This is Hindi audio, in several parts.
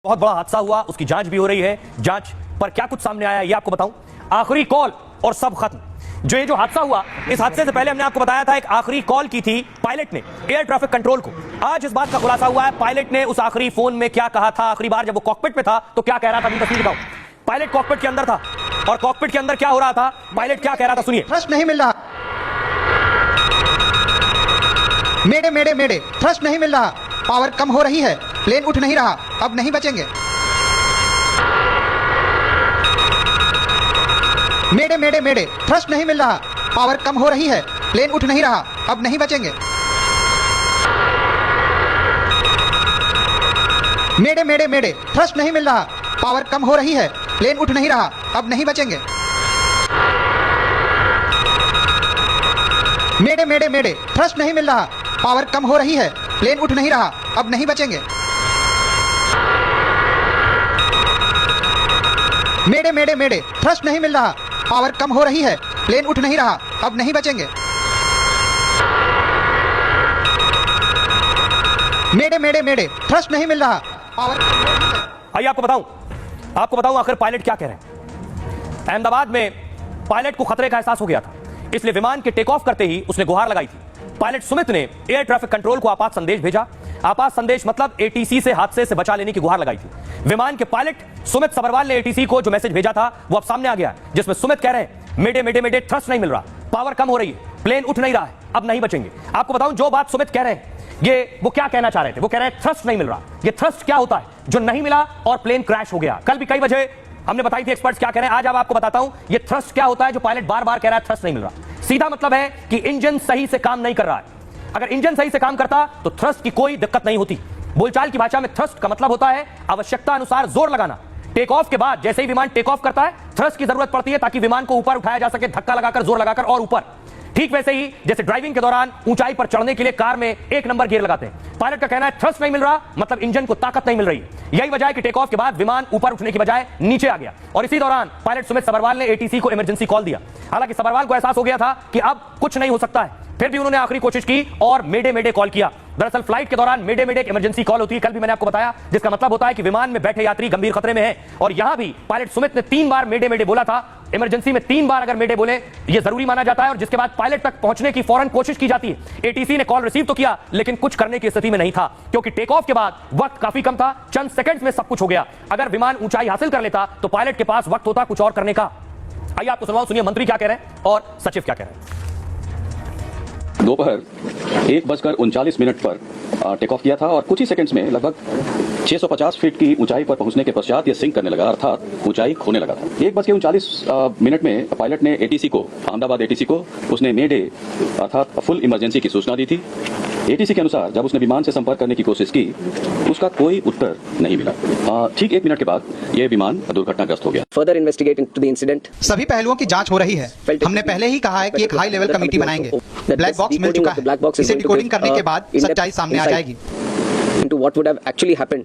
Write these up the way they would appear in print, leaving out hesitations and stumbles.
बहुत बड़ा हादसा हुआ, उसकी जांच भी हो रही है। जांच पर क्या कुछ सामने आया ये आपको बताऊं। आखिरी कॉल और सब खत्म। ये जो हादसा हुआ, इस हादसे से पहले हमने आपको बताया था एक आखिरी कॉल की थी पायलट ने एयर ट्रैफिक कंट्रोल को। आज इस बात का खुलासा हुआ है पायलट ने उस आखिरी फोन में क्या कहा था, आखिरी बार जब वो कॉकपिट में था तो क्या कह रहा था। तस्वीर दिखाओ। पायलट कॉकपिट के अंदर था और कॉकपिट के अंदर क्या हो रहा था, पायलट क्या कह रहा था, सुनिए। थ्रस्ट नहीं मिल रहा, मेडे मेडे मेडे, थ्रस्ट नहीं मिल रहा, पावर कम हो रही है, प्लेन उठ नहीं रहा, अब नहीं बचेंगे। मेडे मेडे मेडे, थ्रस्ट नहीं मिल रहा, पावर कम हो रही है, प्लेन उठ नहीं रहा, अब नहीं बचेंगे। मेडे मेडे मेडे, थ्रस्ट नहीं मिल रहा, पावर कम हो रही है, प्लेन उठ नहीं रहा, अब नहीं बचेंगे। मेडे मेडे मेडे, थ्रस्ट नहीं मिल रहा, पावर कम हो रही है, प्लेन उठ नहीं रहा, अब नहीं बचेंगे। मेडे मेडे मेडे, थ्रस्ट नहीं मिल रहा, पावर कम हो रही है, प्लेन उठ नहीं रहा, अब नहीं बचेंगे। मेडे मेडे मेडे, थ्रस्ट नहीं मिल रहा, पावर। आइए आपको बताऊं आखिर पायलट क्या कह रहे हैं। अहमदाबाद में पायलट को खतरे का एहसास हो गया था, इसलिए विमान के टेक ऑफ करते ही उसने गुहार लगाई थी। पायलट सुमित ने एयर ट्रैफिक कंट्रोल को आपात संदेश भेजा। आपात संदेश मतलब एटीसी से हादसे से बचा लेने की गुहार लगाई थी। विमान के पायलट सुमित सबरवाल ने एटीसी को जो मैसेज भेजा था वो अब सामने आ गया है, जिसमें सुमित कह रहे हैं मेडे मेडे मेडे, थ्रस्ट नहीं मिल रहा, पावर कम हो रही है, प्लेन उठ नहीं रहा है, अब नहीं बचेंगे। आपको बताऊं जो बात सुमित कह रहे हैं ये वो क्या कहना चाह रहे थे। वो कह रहे हैं थ्रस्ट नहीं मिल रहा। ये थ्रस्ट क्या होता है जो नहीं मिला और प्लेन क्रैश हो गया। कल भी कई वजह हमने बताई थी, एक्सपर्ट्स क्या कह रहे हैं। आज अब आपको बताता हूं ये थ्रस्ट क्या होता है जो पायलट बार बार कह रहा है थ्रस्ट नहीं मिल रहा। सीधा मतलब है कि इंजन सही से काम नहीं कर रहा है। अगर इंजन सही से काम करता तो थ्रस्ट की कोई दिक्कत नहीं होती। बोलचाल की भाषा में थ्रस्ट का मतलब होता है आवश्यकता अनुसार जोर लगाना। टेक ऑफ के बाद जैसे ही विमान टेक ऑफ करता है थ्रस्ट की जरूरत पड़ती है ताकि विमान को ऊपर उठाया जा सके, धक्का लगाकर, जोर लगाकर और ऊपर। ठीक वैसे ही जैसे ड्राइविंग के दौरान ऊंचाई पर चढ़ने के लिए कार में 1 नंबर गियर लगाते हैं। पायलट का कहना है थ्रस्ट नहीं मिल रहा मतलब इंजन को ताकत नहीं मिल रही। यही वजह है कि टेक ऑफ के बाद विमान ऊपर उठने की बजाय नीचे आ गया। और इसी दौरान पायलट सुमित सबरवाल ने एटीसी को इमरजेंसी कॉल दिया। हालांकि सबरवाल को एहसास हो गया था कि अब कुछ नहीं हो सकता है, फिर भी उन्होंने आखिरी कोशिश की और मेडे मेडे कॉल किया। दरअसल फ्लाइट के दौरान मेडे मेडे एक इमरजेंसी कॉल होती है, कल भी मैंने आपको बताया, जिसका मतलब होता है कि विमान में बैठे यात्री गंभीर खतरे में है। और यहां भी पायलट सुमित ने 3 बार मेडे मेडे बोला था। इमरजेंसी में 3 बार अगर मेडे बोले यह जरूरी माना जाता है और जिसके बाद पायलट तक पहुंचने की फौरन कोशिश की जाती है। एटीसी ने कॉल रिसीव तो किया लेकिन कुछ करने की स्थिति में नहीं था, क्योंकि टेक ऑफ के बाद वक्त काफी कम था। चंद सेकंड्स में सब कुछ हो गया। अगर विमान ऊंचाई हासिल कर लेता तो पायलट के पास वक्त होता कुछ और करने का। आइए आपको सुनवाओ, सुनिए मंत्री क्या कह रहे हैं और सचिव क्या कह रहे हैं। दोपहर 1:39 पर टेक ऑफ किया था और कुछ ही सेकंड्स में लगभग 650 फीट की ऊंचाई पर पहुंचने के पश्चात ये सिंक करने लगा, अर्थात ऊंचाई खोने लगा था। 1:39 में पायलट ने एटीसी को, अहमदाबाद एटीसी को, उसने मेडे अर्थात फुल इमरजेंसी की सूचना दी थी। एटीसी के अनुसार जब उसने विमान से संपर्क करने की कोशिश की उसका कोई उत्तर नहीं मिला। ठीक 1 मिनट के बाद यह विमान दुर्घटनाग्रस्त हो गया। Further investigate into the incident. सभी पहलुओं की जांच हो रही है। हमने पहले ही कहा है कि एक हाई लेवल कमेटी बनाएंगे। ब्लैक बॉक्स मिल चुका है, इसे डिकोडिंग करने के बाद सच्चाई सामने आ जाएगी। Into what would have actually happened.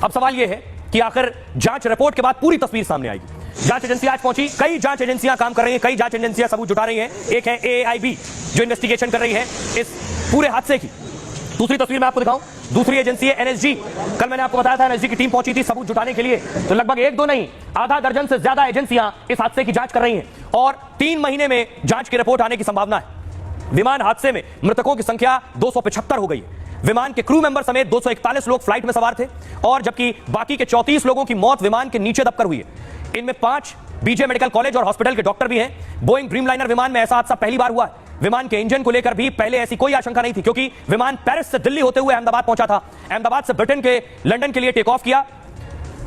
अब सवाल यह है कि आखिर जांच रिपोर्ट के बाद पूरी तस्वीर सामने आएगी। जांच एजेंसी आज पहुंची, कई जांच एजेंसियां काम कर रही हैं, कई जांच एजेंसियां सबूत जुटा रही हैं। एक है AAIB जो इन्वेस्टिगेशन कर रही है इस पूरे हादसे की। दूसरी तस्वीर मैं आपको दिखाऊं, दूसरी एजेंसी है NSG। कल मैंने आपको बताया था NSG की टीम पहुंची थी सबूत जुटाने के लिए। तो लगभग 1-2 नहीं, आधा दर्जन से ज्यादा एजेंसियां इस हादसे की जांच कर रही हैं और 3 महीने में जांच की रिपोर्ट आने की संभावना है। विमान हादसे में मृतकों की संख्या 275 हो गई है। विमान के क्रू मेंबर समेत 241 लोग फ्लाइट में सवार थे और जबकि बाकी के 34 लोगों की मौत विमान के नीचे दबकर हुई है। इनमें 5 BJ मेडिकल कॉलेज और हॉस्पिटल के डॉक्टर भी हैं। बोइंग ड्रीमलाइनर विमान में ऐसा हादसा पहली बार हुआ है। विमान के इंजन को लेकर भी पहले ऐसी कोई आशंका नहीं थी, क्योंकि विमान पेरिस से दिल्ली होते हुए अहमदाबाद पहुंचा था। अहमदाबाद से ब्रिटेन के लंदन के लिए टेक ऑफ किया,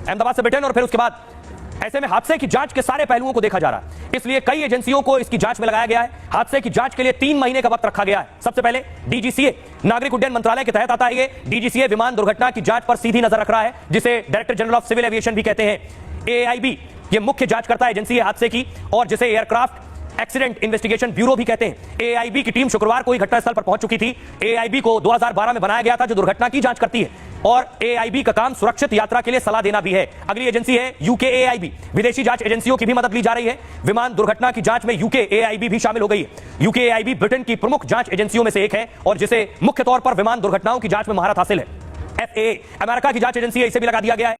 अहमदाबाद से ब्रिटेन, और फिर उसके बाद ऐसे में हादसे की जांच के सारे पहलुओं को देखा जा रहा है। इसलिए कई एजेंसियों को इसकी जांच में लगाया गया है। हादसे की जांच के लिए 3 महीने का वक्त रखा गया है। सबसे पहले DGCA, नागरिक उड्डयन मंत्रालय के तहत आता है ये। DGCA विमान दुर्घटना की जांच पर सीधी नजर रख रहा है, जिसे director general of civil aviation भी कहते हैं। AAIB ये मुख्य जांचकर्ता एजेंसी है हादसे की और जिसे एयरक्राफ्ट एक्सीडेंट इन्वेस्टिगेशन ब्यूरो भी कहते हैं। AAIB की टीम शुक्रवार को ही घटनास्थल पर पहुंच चुकी थी। AAIB को 2012 में बनाया गया था जो दुर्घटना की जांच करती है और AAIB का काम सुरक्षित यात्रा के लिए सलाह देना भी है। अगली एजेंसी है UKAIB। विदेशी जांच एजेंसियों की भी मदद ली जा रही है। विमान दुर्घटना की जांच में UKAIB भी शामिल हो गई है। UKAIB ब्रिटेन की प्रमुख जांच एजेंसियों में से एक है और जिसे मुख्य तौर पर विमान दुर्घटनाओं की जांच में महारत हासिल है। FAA, अमेरिका की जांच एजेंसी है, इसे भी लगा दिया गया है।